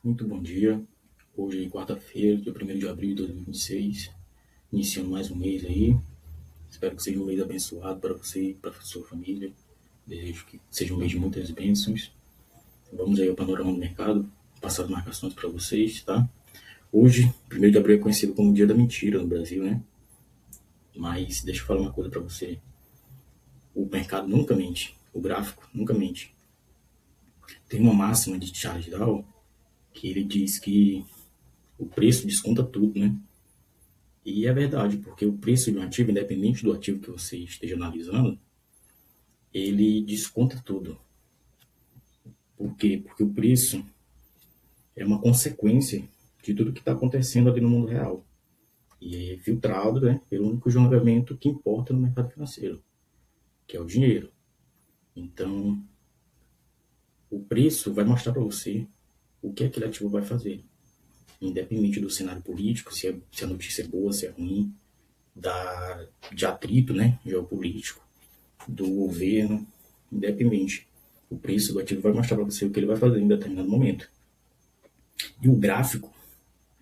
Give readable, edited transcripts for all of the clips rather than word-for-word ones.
Muito bom dia. Hoje é quarta-feira, dia 1º de abril de 2026, iniciando mais um mês aí. Espero que seja um mês abençoado para você e para a sua família. Desejo que seja um mês de muitas bênçãos. Vamos aí ao panorama do mercado, passar as marcações para vocês, tá? Hoje, 1º de abril é conhecido como o dia da mentira no Brasil, né? Mas deixa eu falar uma coisa para você. O mercado nunca mente, o gráfico nunca mente. Tem uma máxima de Charles Dow que ele diz que o preço desconta tudo, né? E é verdade, porque o preço de um ativo, independente do ativo que você esteja analisando, ele desconta tudo. Por quê? Porque o preço é uma consequência de tudo que está acontecendo ali no mundo real. E é filtrado, né, pelo único julgamento que importa no mercado financeiro, que é o dinheiro. Então, o preço vai mostrar para você o que aquele ativo vai fazer, independente do cenário político, se a notícia é boa, se é ruim, de atrito, né, geopolítico, do governo, independente. O preço do ativo vai mostrar para você o que ele vai fazer em determinado momento. E o gráfico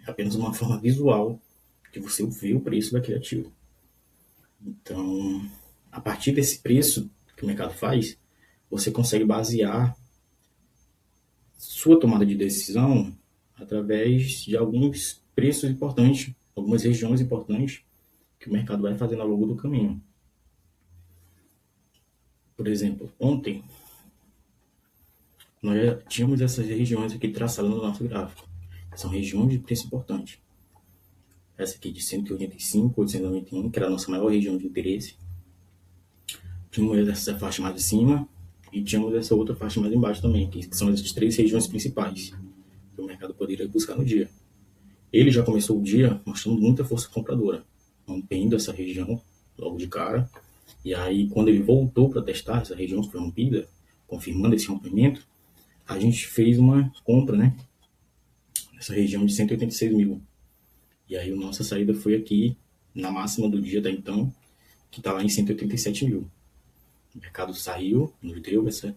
é apenas uma forma visual de você ver o preço daquele ativo. Então, a partir desse preço que o mercado faz, você consegue basear sua tomada de decisão através de alguns preços importantes, algumas regiões importantes que o mercado vai fazendo ao longo do caminho. Por exemplo, ontem nós já tínhamos essas regiões aqui traçadas no nosso gráfico. São regiões de preço importante. Essa aqui de 185, 891, que era a nossa maior região de interesse. Tínhamos essa faixa mais de cima e tínhamos essa outra faixa mais embaixo também, que são essas três regiões principais que o mercado poderia buscar no dia. Ele já começou o dia mostrando muita força compradora, rompendo essa região logo de cara. E aí, quando ele voltou para testar essa região que foi rompida, confirmando esse rompimento, a gente fez uma compra, né? Nessa região de 186 mil. E aí, a nossa saída foi aqui, na máxima do dia até então, que está lá em 187 mil. O mercado saiu, nos deu essa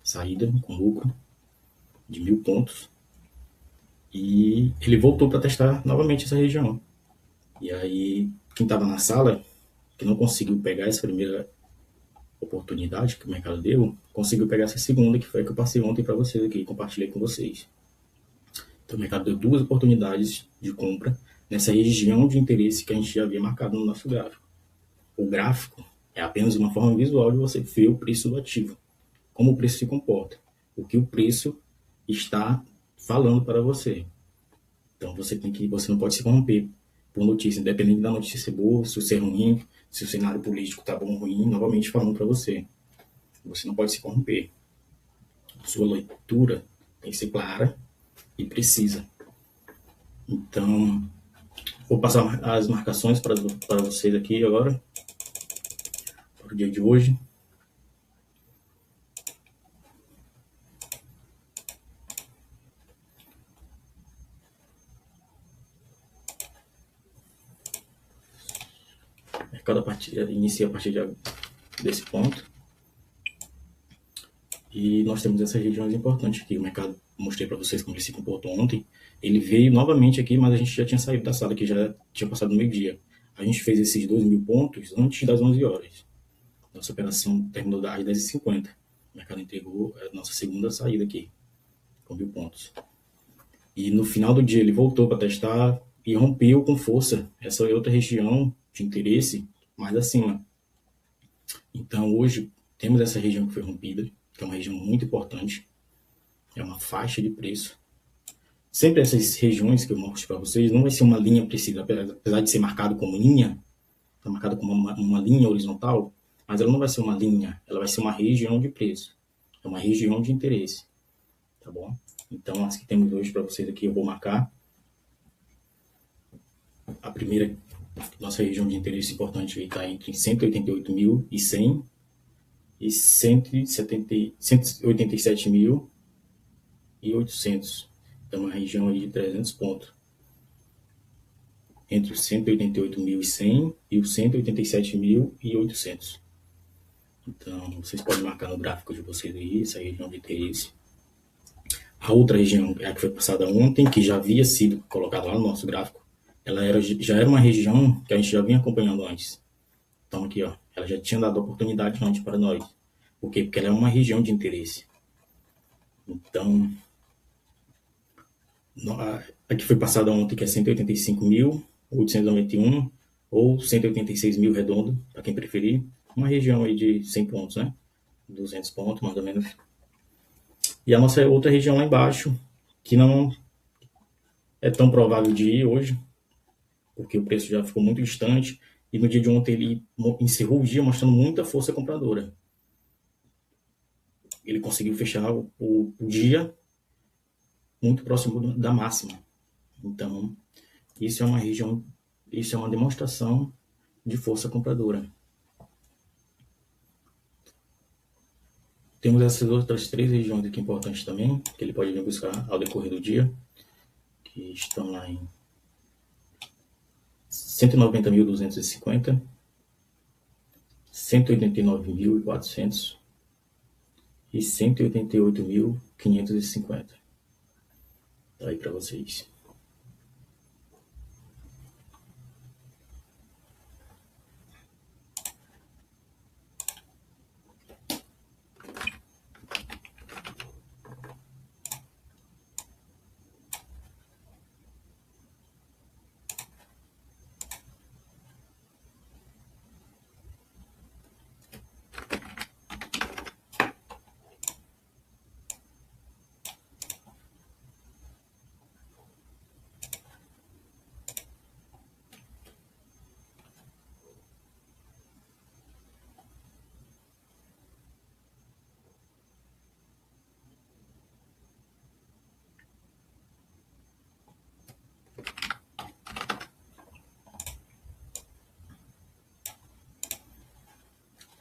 saída com lucro de 1.000 pontos. E ele voltou para testar novamente essa região. E aí, quem estava na sala, que não conseguiu pegar essa primeira oportunidade que o mercado deu, conseguiu pegar essa segunda, que foi a que eu passei ontem para vocês aqui, compartilhei com vocês. Então, o mercado deu duas oportunidades de compra nessa região de interesse que a gente já havia marcado no nosso gráfico. O gráfico é apenas uma forma visual de você ver o preço do ativo, como o preço se comporta, o que o preço está falando para você. Então, você não pode se corromper por notícia, independente da notícia ser boa, se ser ruim, se o cenário político está bom ou ruim, novamente falando para você. Você não pode se corromper. Sua leitura tem que ser clara e precisa. Então, vou passar as marcações para vocês aqui agora, para o dia de hoje. O mercado inicia a partir desse ponto. E nós temos essas regiões importantes aqui. O mercado, mostrei para vocês como ele se comportou ontem. Ele veio novamente aqui, mas a gente já tinha saído da sala, que já tinha passado no meio-dia. A gente fez esses 2.000 pontos antes das 11 horas. Nossa operação terminou às 10h50. O mercado entregou a nossa segunda saída aqui, com 1.000 pontos. E no final do dia ele voltou para testar e rompeu com força essa outra região de interesse mais acima. Então hoje temos essa região que foi rompida, que é uma região muito importante, é uma faixa de preço. Sempre essas regiões que eu mostro para vocês, não vai ser uma linha precisa, apesar de ser marcado como linha, está marcado como uma linha horizontal, mas ela não vai ser uma linha, ela vai ser uma região de preço, é uma região de interesse, tá bom? Então, as que temos hoje para vocês aqui, eu vou marcar. A primeira, nossa região de interesse importante está entre 188.100 e 187.800. Então, uma região aí de 300 pontos. Entre os 188.100 e os 187.800. Então, vocês podem marcar no gráfico de vocês aí, essa região de interesse. A outra região, a que foi passada ontem, que já havia sido colocada lá no nosso gráfico, já era uma região que a gente já vinha acompanhando antes. Então aqui, ó, ela já tinha dado oportunidade antes para nós. Por quê? Porque ela é uma região de interesse. Então, a que foi passada ontem, que é 185.891 ou 186 mil redondo, para quem preferir, uma região aí de 100 pontos, né? 200 pontos, mais ou menos. E a nossa outra região lá embaixo, que não é tão provável de ir hoje, porque o preço já ficou muito distante, e no dia de ontem ele encerrou o dia mostrando muita força compradora. Ele conseguiu fechar o dia muito próximo da máxima. Então, isso é uma região, isso é uma demonstração de força compradora. Temos essas outras 3 regiões aqui importantes também, que ele pode vir buscar ao decorrer do dia, que estão lá em 190.250, 189.400 e 188.550. Tá aí para vocês.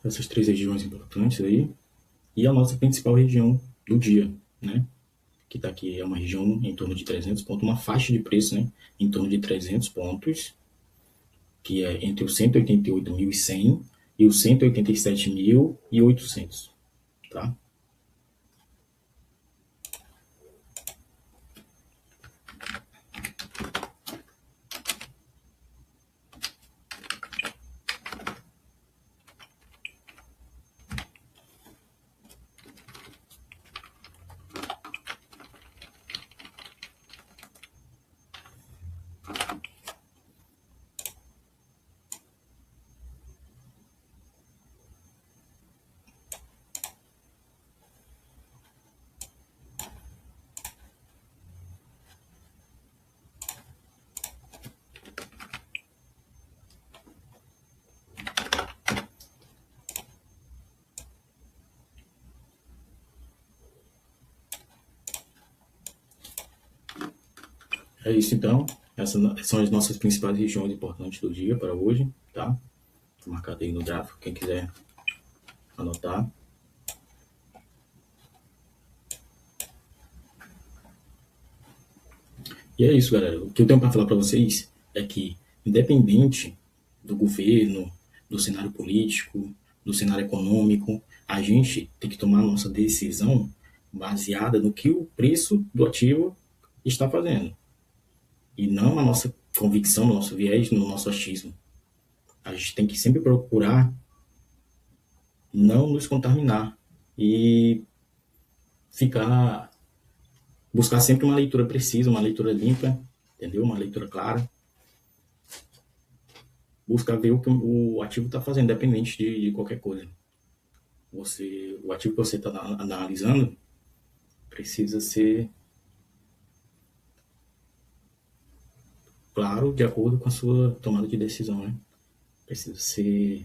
Essas 3 regiões importantes aí. E a nossa principal região do dia, né? Que está aqui é uma região em torno de 300 pontos, uma faixa de preço, né? Em torno de 300 pontos, que é entre os 188.100 e os 187.800, tá? É isso então. Essas são as nossas principais regiões importantes do dia para hoje, tá? Tô marcado aí no gráfico, quem quiser anotar. E é isso, galera. O que eu tenho para falar para vocês é que, independente do governo, do cenário político, do cenário econômico, a gente tem que tomar a nossa decisão baseada no que o preço do ativo está fazendo. E não na nossa convicção, no nosso viés, no nosso achismo. A gente tem que sempre procurar não nos contaminar e ficar buscar sempre uma leitura precisa, uma leitura limpa, entendeu? Uma leitura clara. Buscar ver o que o ativo está fazendo, independente de qualquer coisa. O ativo que você está analisando precisa ser claro de acordo com a sua tomada de decisão, né? Precisa ser